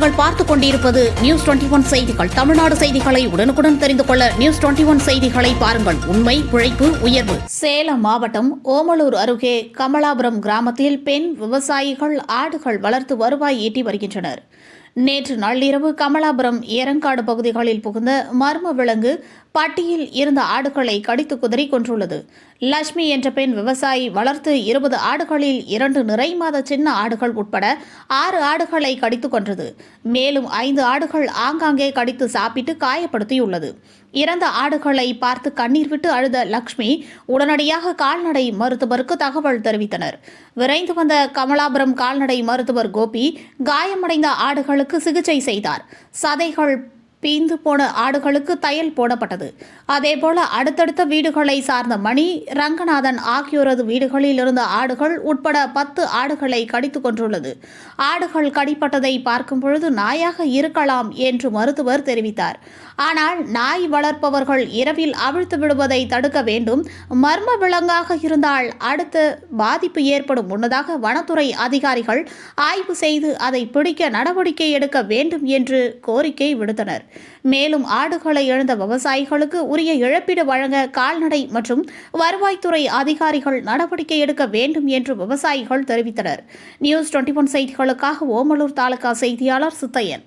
நீங்கள் பார்த்துக் கொண்டிருப்பது நியூஸ் 21 செய்திகள். தமிழ்நாடு செய்திகளை உடனுக்குடன் தெரிந்து கொள்ள நியூஸ் 21 செய்திகளை பாருங்கள். உண்மை, உழைப்பு, உயர்வு. சேலம் மாவட்டம் ஓமலூர் அருகே கமலாபுரம் கிராமத்தில் பெண் விவசாயிகள் ஆடுகள் வளர்த்து வருவாய் ஈட்டி வருகின்றனர். நேற்று நள்ளிரவு கமலாபுரம் ஏரங்காடு பகுதிகளில் புகுந்த மர்ம விலங்கு பட்டியில் இருந்த ஆடுகளை கடித்து குதறி கொன்றுள்ளது. லட்சுமி என்ற பெண் விவசாயி வளர்த்து 20 ஆடுகளில் 2 நிறை மாத சின்ன ஆடுகள் உட்பட 6 ஆடுகளை கடித்து கொன்றது. மேலும் 5 ஆடுகள் ஆங்காங்கே கடித்து சாப்பிட்டு காயப்படுத்தியுள்ளது. இறந்த ஆடுகளை பார்த்து கண்ணீர் விட்டு அழுத லட்சுமி உடனடியாக கால்நடை மருத்துவருக்கு தகவல் தெரிவித்தனர். விரைந்து வந்த கமலாபுரம் கால்நடை மருத்துவர் கோபி காயமடைந்த ஆடுகளுக்கு சிகிச்சை செய்தார். சதைகள் பீந்து போன ஆடுகளுக்கு தையல் போடப்பட்டது. அதேபோல அடுத்தடுத்த வீடுகளை சார்ந்த மணி, ரங்கநாதன் ஆகியோரது வீடுகளில் இருந்த ஆடுகள் உட்பட 10 ஆடுகளை கடித்து கொன்றுள்ளது. ஆடுகள் கடிப்பட்டதை பார்க்கும் பொழுது நாயாக இருக்கலாம் என்று மருத்துவர் தெரிவித்தார். ஆனால் நாய் வளர்ப்பவர்கள் இரவில் அவிழ்த்து விடுவதை தடுக்க வேண்டும். மர்ம விலங்காக இருந்தால் அடுத்த பாதிப்பு ஏற்படும் முன்னதாக வனத்துறை அதிகாரிகள் ஆய்வு செய்து அதை பிடிக்க நடவடிக்கை எடுக்க வேண்டும் என்று கோரிக்கை விடுத்தனர். மேலும் ஆடுகளை இழந்த விவசாயிகளுக்கு உரிய இழப்பீடு வழங்க கால்நடை மற்றும் வருவாய்த்துறை அதிகாரிகள் நடவடிக்கை எடுக்க வேண்டும் என்று விவசாயிகள் தெரிவித்தனர். நியூஸ் 21 செய்திகளுக்காக ஓமலூர் தாலுகா செய்தியாளர் சித்தையன்.